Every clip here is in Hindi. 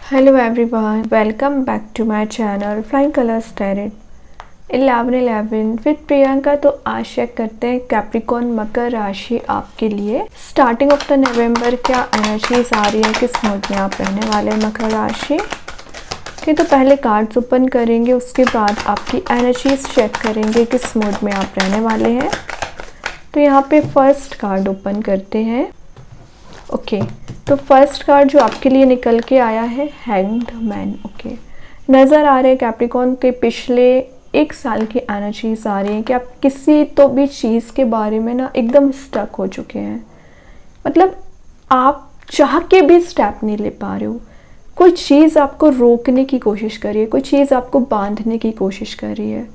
Hello everyone, welcome back to my channel Flying Colors Tarot 11/11 with Priyanka. तो आशा करते हैं कैप्रिकॉर्न मकर राशि आपके लिए स्टार्टिंग ऑफ द नवंबर क्या एनर्जीज आ रही है, किस मूड में आप रहने वाले हैं मकर राशि के। तो पहले कार्ड्स ओपन करेंगे, उसके बाद आपकी एनर्जीज चेक करेंगे किस मूड में आप रहने वाले हैं। तो यहाँ पे फर्स्ट कार्ड ओपन करते हैं। ओके तो फर्स्ट कार्ड जो आपके लिए निकल के आया है हैंग्ड मैन। ओके नज़र आ रहे हैं कैप्रिकॉर्न के पिछले एक साल की एनर्जीज आ रही हैं कि आप किसी तो भी चीज़ के बारे में ना एकदम स्टक हो चुके हैं। मतलब आप चाह के भी स्टेप नहीं ले पा रहे हो। कोई चीज़ आपको रोकने की कोशिश कर रही है, कोई चीज़ आपको बांधने की कोशिश कर रही है।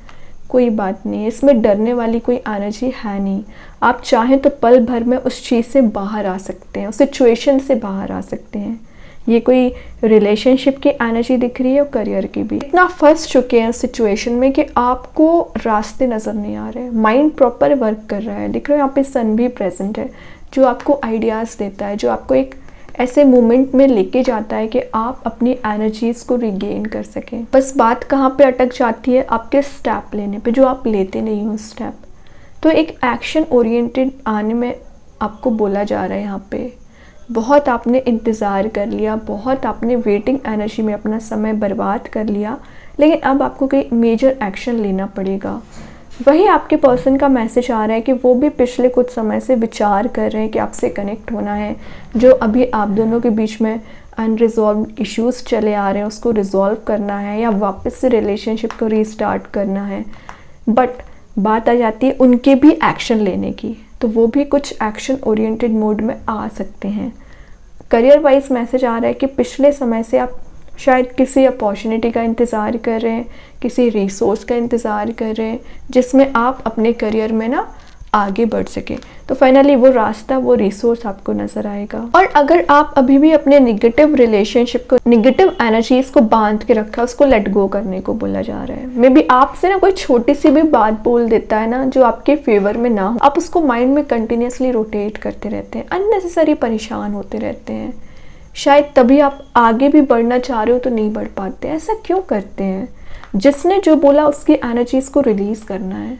कोई बात नहीं, इसमें डरने वाली कोई एनर्जी है नहीं। आप चाहें तो पल भर में उस चीज़ से बाहर आ सकते हैं, उस सिचुएशन से बाहर आ सकते हैं। ये कोई रिलेशनशिप की एनर्जी दिख रही है और करियर की भी। इतना फंस चुके हैं सिचुएशन में कि आपको रास्ते नज़र नहीं आ रहे। माइंड प्रॉपर वर्क कर रहा है। दिख रहे हो यहाँ पे सन भी प्रेजेंट है जो आपको आइडियाज़ देता है, जो आपको एक ऐसे मोमेंट में लेके जाता है कि आप अपनी एनर्जीज़ को रिगेन कर सकें। बस बात कहाँ पे अटक जाती है, आपके स्टेप लेने पे, जो आप लेते नहीं हो स्टेप। तो एक एक्शन ओरिएंटेड आने में आपको बोला जा रहा है यहाँ पे। बहुत आपने इंतज़ार कर लिया, बहुत आपने वेटिंग एनर्जी में अपना समय बर्बाद कर लिया, लेकिन अब आपको कोई मेजर एक्शन लेना पड़ेगा। वही आपके पर्सन का मैसेज आ रहा है कि वो भी पिछले कुछ समय से विचार कर रहे हैं कि आपसे कनेक्ट होना है। जो अभी आप दोनों के बीच में अनरिजॉल्व इश्यूज़ चले आ रहे हैं उसको रिजॉल्व करना है या वापस से रिलेशनशिप को रीस्टार्ट करना है। बट बात आ जाती है उनके भी एक्शन लेने की, तो वो भी कुछ एक्शन ओरिएंटेड मोड में आ सकते हैं। करियर वाइज मैसेज आ रहा है कि पिछले समय से आप शायद किसी अपॉर्चुनिटी का इंतज़ार कर रहे हैं, किसी रिसोर्स का इंतज़ार कर रहे हैं जिसमें आप अपने करियर में ना आगे बढ़ सके। तो फाइनली वो रास्ता, वो रिसोर्स आपको नज़र आएगा। और अगर आप अभी भी अपने निगेटिव रिलेशनशिप को, निगेटिव एनर्जीज़ को बांध के रखा, उसको लेट गो करने को बोला जा रहा है। मे बी आपसे ना कोई छोटी सी भी बात बोल देता है ना जो आपके फेवर में ना हो, आप उसको माइंड में कंटिन्यूसली रोटेट करते रहते हैं, अननेसेसरी परेशान होते रहते हैं। शायद तभी आप आगे भी बढ़ना चाह रहे हो तो नहीं बढ़ पाते। ऐसा क्यों करते हैं? जिसने जो बोला उसकी एनर्जीज़ को रिलीज़ करना है।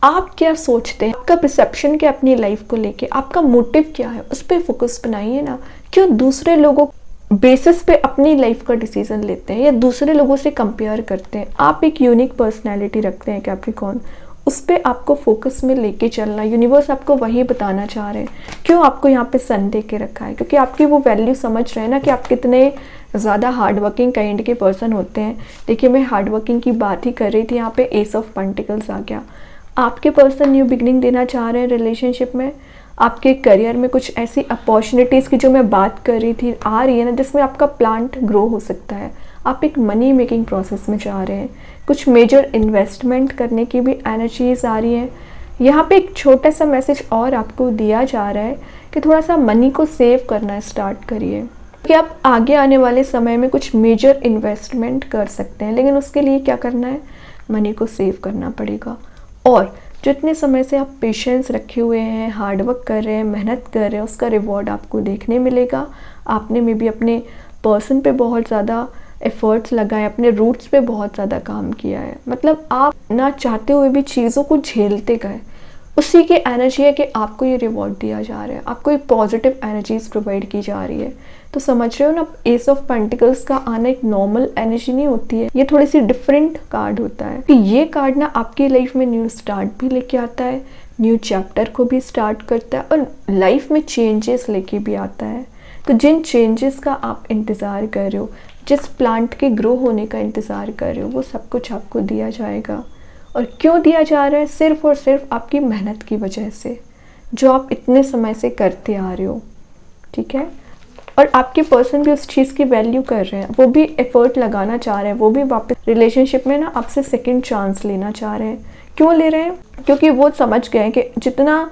आप क्या सोचते हैं, आपका परसेप्शन क्या अपनी लाइफ को लेके, आपका मोटिव क्या है, उस पर फोकस बनाइए ना। क्यों दूसरे लोगों बेसिस पे अपनी लाइफ का डिसीजन लेते हैं या दूसरे लोगों से कंपेयर करते हैं? आप एक यूनिक पर्सनैलिटी रखते हैं कैप्रिकॉर्न, उस पर आपको फोकस में लेके चलना। यूनिवर्स आपको वही बताना चाह रहे हैं। क्यों आपको यहाँ पे सन दे के रखा है? क्योंकि आपकी वो वैल्यू समझ रहे हैं ना कि आप कितने ज़्यादा हार्ड वर्किंग काइंड के पर्सन होते हैं। देखिए मैं हार्ड वर्किंग की बात ही कर रही थी, यहाँ पे एस ऑफ पेंटिकल्स आ गया। आपके पर्सन न्यू बिगनिंग देना चाह रहे हैं रिलेशनशिप में। आपके करियर में कुछ ऐसी अपॉर्चुनिटीज़ की जो मैं बात कर रही थी आ रही है ना, जिसमें आपका प्लांट ग्रो हो सकता है। आप एक मनी मेकिंग प्रोसेस में जा रहे हैं। कुछ मेजर इन्वेस्टमेंट करने की भी एनर्जीज आ रही हैं। यहाँ पे एक छोटा सा मैसेज और आपको दिया जा रहा है कि थोड़ा सा मनी को सेव करना स्टार्ट करिए, कि आप आगे आने वाले समय में कुछ मेजर इन्वेस्टमेंट कर सकते हैं। लेकिन उसके लिए क्या करना है? मनी को सेव करना पड़ेगा। और जितने समय से आप पेशेंस रखे हुए हैं, हार्डवर्क कर रहे हैं, मेहनत कर रहे हैं, उसका रिवॉर्ड आपको देखने मिलेगा। आपने मे बी अपने पर्सन पे बहुत ज़्यादा एफर्ट्स लगाए, अपने रूट्स पे बहुत ज़्यादा काम किया है। मतलब आप ना चाहते हुए भी चीज़ों को झेलते गए। उसी की एनर्जी है कि आपको ये रिवॉर्ड दिया जा रहा है, आपको एक पॉजिटिव एनर्जीज प्रोवाइड की जा रही है। तो समझ रहे हो ना, एस ऑफ पेंटिकल्स का आना एक नॉर्मल एनर्जी नहीं होती है, ये थोड़ी सी डिफरेंट कार्ड होता है। तो ये कार्ड ना आपकी लाइफ में न्यू स्टार्ट भी लेके आता है, न्यू चैप्टर को भी स्टार्ट करता है और लाइफ में चेंजेस लेके भी आता है। तो जिन चेंजेस का आप इंतज़ार कर रहे हो, जिस प्लांट के ग्रो होने का इंतज़ार कर रहे हो, वो सब कुछ आपको दिया जाएगा। और क्यों दिया जा रहा है? सिर्फ और सिर्फ आपकी मेहनत की वजह से, जो आप इतने समय से करते आ रहे हो। ठीक है? और आपके पर्सन भी उस चीज़ की वैल्यू कर रहे हैं, वो भी एफर्ट लगाना चाह रहे हैं, वो भी वापस रिलेशनशिप में ना आपसे सेकंड चांस लेना चाह रहे हैं। क्यों ले रहे हैं? क्योंकि वो समझ गए कि जितना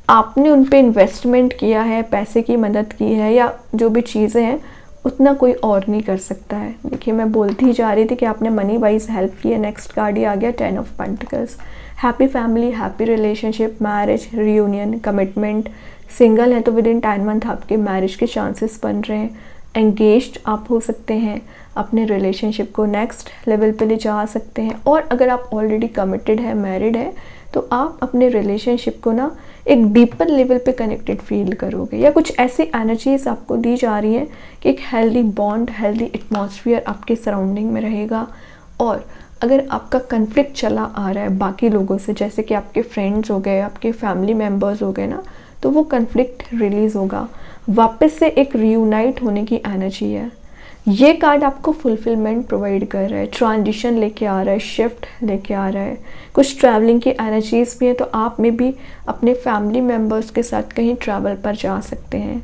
आपने उन पे इन्वेस्टमेंट किया है, पैसे की मदद की है या जो भी चीज़ें हैं, उतना कोई और नहीं कर सकता है। देखिए मैं बोलती ही जा रही थी कि आपने मनी वाइज हेल्प की है। नेक्स्ट कार्ड ही आ गया 10 of pentacles. Happy family, happy relationship, marriage, reunion, commitment. Single है तो विद इन 10 मंथ आपके मैरिज के चांसेस बन रहे हैं। एंगेज्ड आप हो सकते हैं, अपने रिलेशनशिप को नेक्स्ट लेवल पे ले जा सकते हैं। और अगर आप ऑलरेडी कमिटेड है, मैरिड है, तो आप अपने रिलेशनशिप को ना एक डीपर लेवल पे कनेक्टेड फील करोगे, या कुछ ऐसी एनर्जीज आपको दी जा रही हैं कि एक हेल्दी बॉन्ड, हेल्दी एटमॉस्फेयर आपके सराउंडिंग में रहेगा। और अगर आपका कन्फ्लिक्ट चला आ रहा है बाकी लोगों से, जैसे कि आपके फ्रेंड्स हो गए, आपके फैमिली मेम्बर्स हो गए ना, तो वो कन्फ्लिक्ट रिलीज़ होगा, वापस से एक रीयूनाइट होने की एनर्जी है। ये कार्ड आपको फुलफिलमेंट प्रोवाइड कर रहा है, ट्रांजिशन लेके आ रहा है, शिफ्ट लेके आ रहा है, कुछ ट्रैवलिंग की एनर्जीज भी है। तो आप में भी अपने फैमिली मेम्बर्स के साथ कहीं ट्रैवल पर जा सकते हैं।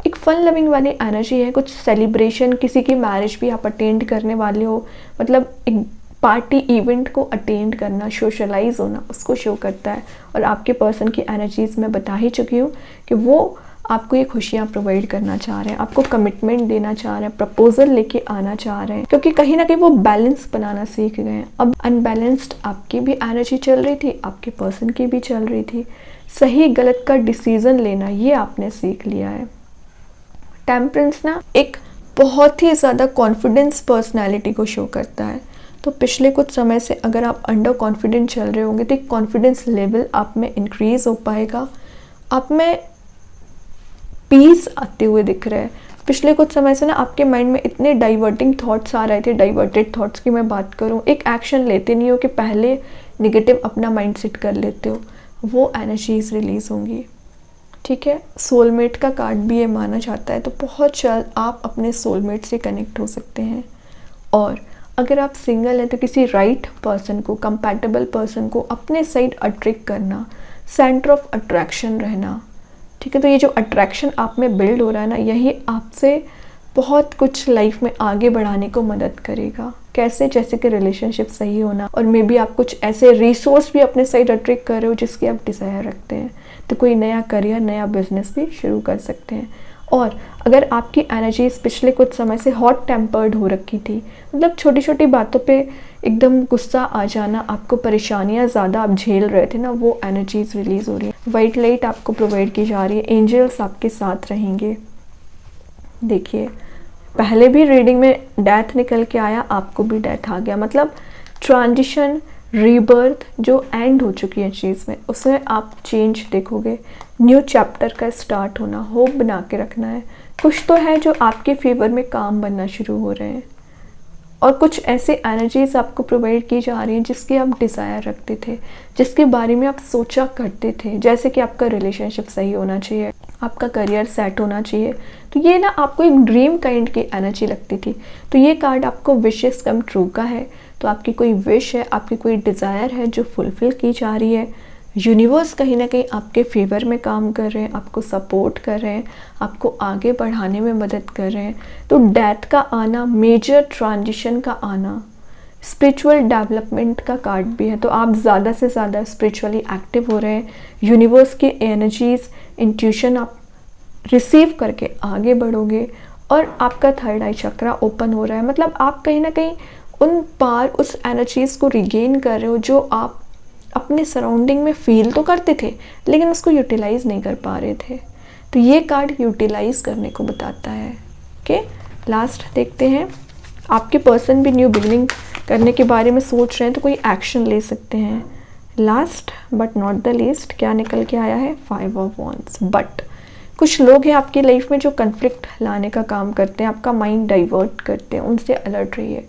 एक फन लविंग वाली एनर्जी है, कुछ सेलिब्रेशन, किसी की मैरिज भी आप अटेंड करने वाले हो, मतलब एक पार्टी इवेंट को अटेंड करना, सोशलाइज होना, उसको शो करता है। और आपके पर्सन की एनर्जीज मैं बता ही चुकी हूँ कि वो आपको ये खुशियाँ प्रोवाइड करना चाह रहे हैं, आपको कमिटमेंट देना चाह रहे हैं, प्रपोजल लेके आना चाह रहे हैं, क्योंकि कहीं ना कहीं वो बैलेंस बनाना सीख गए हैं। अब अनबैलेंस्ड आपकी भी एनर्जी चल रही थी, आपके पर्सन की भी चल रही थी। सही गलत का डिसीजन लेना ये आपने सीख लिया है। टेम्परेंस ना एक बहुत ही ज़्यादा कॉन्फिडेंस पर्सनैलिटी को शो करता है। तो पिछले कुछ समय से अगर आप अंडर कॉन्फिडेंट चल रहे होंगे तो एक कॉन्फिडेंस लेवल आप में इंक्रीज़ हो पाएगा, आप में पीस आते हुए दिख रहा है। पिछले कुछ समय से ना आपके माइंड में इतने डाइवर्टिंग थॉट्स आ रहे थे, डाइवर्टेड थॉट्स की मैं बात करूं, एक एक्शन लेते नहीं हो कि पहले नेगेटिव अपना माइंड सेट कर लेते हो, वो एनर्जीज रिलीज होंगी। ठीक है, सोलमेट का कार्ड भी ये माना जाता है, तो बहुत जल्द आप अपने सोलमेट से कनेक्ट हो सकते हैं। और अगर आप सिंगल हैं तो किसी राइट पर्सन को, कंपैटिबल पर्सन को अपने साइड अट्रैक्ट करना, सेंटर ऑफ अट्रैक्शन रहना। ठीक है, तो ये जो अट्रैक्शन आप में बिल्ड हो रहा है ना, यही आपसे बहुत कुछ लाइफ में आगे बढ़ाने को मदद करेगा। कैसे? जैसे कि रिलेशनशिप सही होना, और मे बी आप कुछ ऐसे रिसोर्स भी अपने साइड अट्रैक्ट कर रहे हो जिसकी आप डिज़ायर रखते हैं, तो कोई नया करियर, नया बिजनेस भी शुरू कर सकते हैं। और अगर आपकी एनर्जीज पिछले कुछ समय से हॉट टेम्पर्ड हो रखी थी, मतलब छोटी छोटी बातों पे एकदम गुस्सा आ जाना, आपको परेशानियां ज़्यादा आप झेल रहे थे ना, वो एनर्जीज रिलीज़ हो रही है। वाइट लाइट आपको प्रोवाइड की जा रही है, एंजल्स आपके साथ रहेंगे। देखिए, पहले भी रीडिंग में डेथ निकल के आया, आपको भी डेथ आ गया, मतलब ट्रांजिशन, रीबर्थ जो एंड हो चुकी है चीज़ में, उसमें आप चेंज देखोगे, न्यू चैप्टर का स्टार्ट होना, होप बना के रखना है। कुछ तो है जो आपके फेवर में काम बनना शुरू हो रहे हैं, और कुछ ऐसे एनर्जीज आपको प्रोवाइड की जा रही हैं जिसकी आप डिज़ायर रखते थे, जिसके बारे में आप सोचा करते थे, जैसे कि आपका रिलेशनशिप सही होना चाहिए, आपका करियर सेट होना चाहिए। तो ये ना आपको एक ड्रीम काइंड की एनर्जी लगती थी। तो ये कार्ड आपको विशेस कम ट्रू का है, तो आपकी कोई विश है, आपकी कोई डिज़ायर है जो फुलफ़िल की जा रही है। यूनिवर्स कहीं ना कहीं आपके फेवर में काम कर रहे हैं, आपको सपोर्ट कर रहे हैं, आपको आगे बढ़ाने में मदद कर रहे हैं। तो डेथ का आना, मेजर ट्रांजिशन का आना, स्पिरिचुअल डेवलपमेंट का कार्ड भी है, तो आप ज़्यादा से ज़्यादा स्पिरिचुअली एक्टिव हो रहे हैं। यूनिवर्स की एनर्जीज, इंट्यूशन आप रिसीव करके आगे बढ़ोगे, और आपका थर्ड आई चक्रा ओपन हो रहा है, मतलब आप कहीं ना कहीं उन पार उस एनर्जीज को रिगेन कर रहे हो जो आप अपने सराउंडिंग में फील तो करते थे लेकिन उसको यूटिलाइज नहीं कर पा रहे थे। तो ये कार्ड यूटिलाइज करने को बताता है। ओके, लास्ट देखते हैं। आपके पर्सन भी न्यू बिगिनिंग करने के बारे में सोच रहे हैं तो कोई एक्शन ले सकते हैं। Last but not the least क्या निकल के आया है? 5 ऑफ वॉन्ड्स। बट कुछ लोग हैं आपकी लाइफ में जो कन्फ्लिक्ट लाने का काम करते हैं, आपका माइंड डाइवर्ट करते हैं, उनसे अलर्ट रहिए।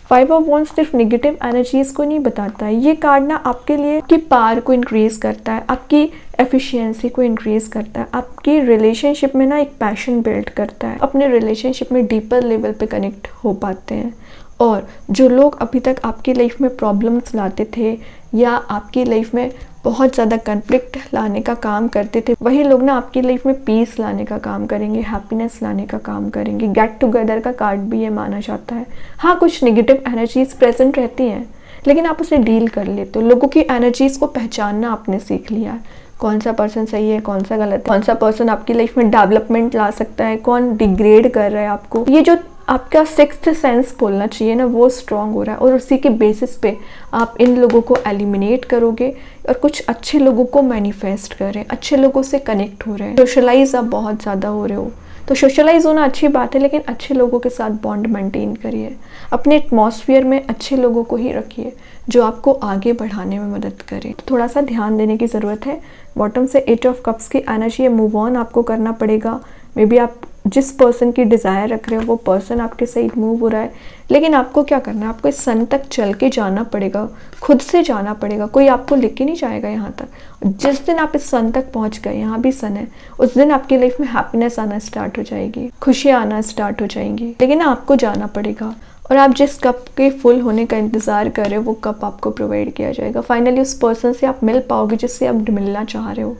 5 ऑफ वॉन्ड्स सिर्फ नेगेटिव एनर्जीज को नहीं बताता है, ये कार्ड ना आपके लिए की पावर को इंक्रीज करता है, आपकी एफिशिएंसी को इंक्रीज करता है, आपकी रिलेशनशिप में ना एक पैशन बिल्ड करता है, अपने रिलेशनशिप में डीपर लेवल पे कनेक्ट हो पाते हैं। और जो लोग अभी तक आपकी लाइफ में प्रॉब्लम्स लाते थे या आपकी लाइफ में बहुत ज़्यादा कन्फ्लिक्ट लाने का काम करते थे, वही लोग ना आपकी लाइफ में पीस लाने का काम करेंगे, हैप्पीनेस लाने का काम करेंगे। गेट टुगेदर का कार्ड भी ये माना जाता है। हाँ, कुछ नेगेटिव एनर्जीज प्रेजेंट रहती हैं लेकिन आप उसे डील कर लेते हो। लोगों की एनर्जीज को पहचानना आपने सीख लिया, कौन सा पर्सन सही है, कौन सा गलत है, कौन सा पर्सन आपकी लाइफ में डेवलपमेंट ला सकता है, कौन डिग्रेड कर रहा है आपको। ये जो आपका सिक्स्थ सेंस बोलना चाहिए ना, वो स्ट्रांग हो रहा है, और उसी के बेसिस पे आप इन लोगों को एलिमिनेट करोगे और कुछ अच्छे लोगों को मैनिफेस्ट कर रहे हैं, अच्छे लोगों से कनेक्ट हो रहे हैं। सोशलाइज आप बहुत ज़्यादा हो रहे हो, तो सोशलाइज होना अच्छी बात है, लेकिन अच्छे लोगों के साथ बॉन्ड मेंटेन करिए। अपने एटमॉस्फेयर में अच्छे लोगों को ही रखिए जो आपको आगे बढ़ाने में मदद करे। थोड़ा सा ध्यान देने की ज़रूरत है। बॉटम से 8 ऑफ कप्स की एनर्जी है, मूव ऑन आपको करना पड़ेगा। मे बी आप जिस पर्सन की डिज़ायर रख रहे हो वो पर्सन आपके साइड मूव हो रहा है, लेकिन आपको क्या करना है, आपको इस सन तक चल के जाना पड़ेगा, खुद से जाना पड़ेगा। कोई आपको लेके नहीं जाएगा यहाँ तक। जिस दिन आप इस सन तक पहुँच गए, यहाँ भी सन है, उस दिन आपकी लाइफ में हैप्पीनेस आना स्टार्ट हो जाएगी, खुशियाँ आना स्टार्ट हो जाएंगी। लेकिन आपको जाना पड़ेगा, और आप जिस कप के फुल होने का इंतज़ार कर रहे हो वो कप आपको प्रोवाइड किया जाएगा। फाइनली उस पर्सन से आप मिल पाओगे जिससे आप मिलना चाह रहे हो।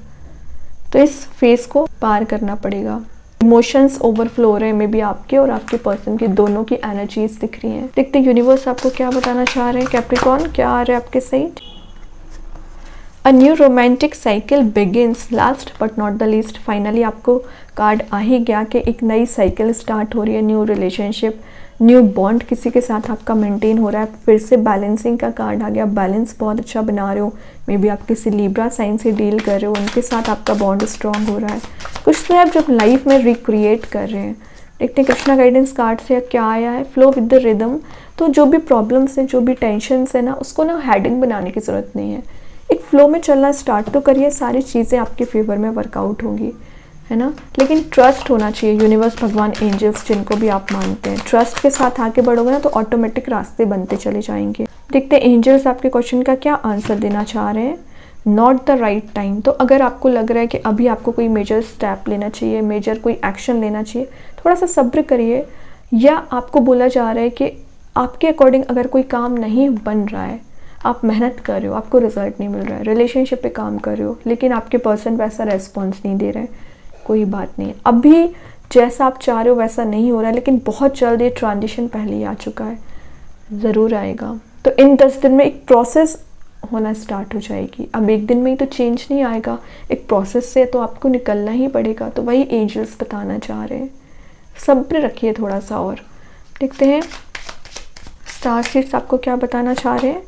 तो इस फेज़ को पार करना पड़ेगा। इमोशंस ओवरफ्लो हो रहे हैं, मे बी आपके और आपके पर्सन की दोनों की एनर्जीज दिख रही हैं। देखते यूनिवर्स आपको क्या बताना चाह रहे हैं। कैप्रिकॉर्न, क्या आ रहा है आपके side? A new romantic cycle begins, last but not the least. Finally आपको कार्ड आ ही गया कि एक नई साइकिल स्टार्ट हो रही है, न्यू रिलेशनशिप, न्यू बॉन्ड किसी के साथ आपका मेंटेन हो रहा है। फिर से बैलेंसिंग का कार्ड आ गया, बैलेंस बहुत अच्छा बना रहे हो। मे बी आप किसी लिब्रा साइन से डील कर रहे हो, उनके साथ आपका बॉन्ड स्ट्रांग हो रहा है। कुछ तो आप जब लाइफ में रिक्रिएट कर रहे हैं। देखते हैं कृष्णा गाइडेंस कार्ड से क्या आया है। Flow with the rhythm. तो जो भी प्रॉब्लम्स है, जो भी टेंशन्स है ना, उसको ना हेडिंग बनाने की ज़रूरत नहीं है। एक फ्लो में चलना स्टार्ट तो करिए, सारी चीज़ें आपके फेवर में वर्कआउट होंगी, है ना। लेकिन ट्रस्ट होना चाहिए। यूनिवर्स, भगवान, एंजल्स, जिनको भी आप मानते हैं, ट्रस्ट के साथ आगे बढ़ोगे ना तो ऑटोमेटिक रास्ते बनते चले जाएंगे। देखते हैं एंजल्स आपके क्वेश्चन का क्या आंसर देना चाह रहे हैं। Not the right time. तो अगर आपको लग रहा है कि अभी आपको कोई मेजर स्टेप लेना चाहिए, मेजर कोई एक्शन लेना चाहिए, थोड़ा सा सब्र करिए। या आपको बोला जा रहा है कि आपके अकॉर्डिंग अगर कोई काम नहीं बन रहा है, आप मेहनत कर रहे हो, आपको रिजल्ट नहीं मिल रहा है, रिलेशनशिप पे काम कर रहे हो, लेकिन आपके पर्सन वैसा रेस्पॉन्स नहीं दे रहे हैं, कोई बात नहीं। अभी जैसा आप चाह रहे हो वैसा नहीं हो रहा है, लेकिन बहुत जल्द ये ट्रांजिशन पहले ही आ चुका है, ज़रूर आएगा। तो इन 10 दिन में एक प्रोसेस होना स्टार्ट हो जाएगी। अब एक दिन में ही तो चेंज नहीं आएगा, एक प्रोसेस से तो आपको निकलना ही पड़ेगा। तो वही एंजल्स बताना चाह रहे हैं, सब्र रखिए थोड़ा सा। और देखते हैं स्टार सीड्स आपको क्या बताना चाह रहे हैं।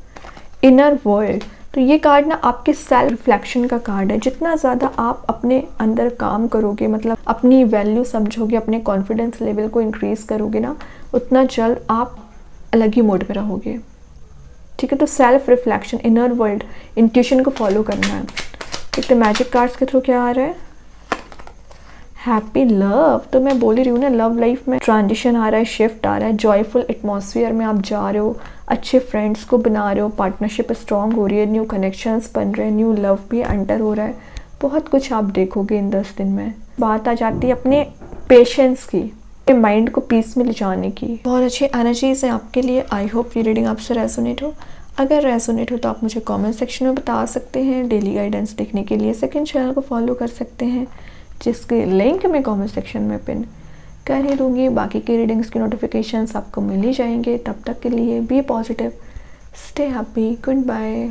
Inner world. तो ये कार्ड ना आपके सेल्फ रिफ्लेक्शन का कार्ड है। जितना ज़्यादा आप अपने अंदर काम करोगे, मतलब अपनी वैल्यू समझोगे, अपने कॉन्फिडेंस लेवल को इंक्रीज़ करोगे ना, उतना जल्द आप अलग ही मोड में रहोगे, ठीक है। तो self reflection, inner world, intuition को फॉलो करना है। देखते मैजिक कार्ड्स के थ्रू क्या आ रहा है। Happy love. तो मैं बोल ही रही हूँ ना, लव लाइफ में ट्रांजिशन आ रहा है, शिफ्ट आ रहा है, जॉयफुल एटमॉस्फेयर में आप जा रहे हो, अच्छे फ्रेंड्स को बना रहे हो, पार्टनरशिप स्ट्रांग हो रही है, न्यू कनेक्शंस बन रहे हैं, न्यू लव भी एंटर हो रहा है। बहुत कुछ आप देखोगे इन 10 दिन में। बात आ जाती है अपने पेशेंस की, माइंड को पीस में ले जाने की। बहुत अच्छी एनर्जीज हैं आपके लिए। आई होप ये रीडिंग आपसे रेजोनेट हो। अगर रेजोनेट हो तो आप मुझे कमेंट सेक्शन में बता सकते हैं। डेली गाइडेंस देखने के लिए सेकंड चैनल को फॉलो कर सकते हैं, जिसके लिंक मैं कमेंट सेक्शन में पिन कर ही दूँगी। बाकी की रीडिंग्स की नोटिफिकेशंस आपको मिल ही जाएंगे। तब तक के लिए be positive, stay happy, good bye.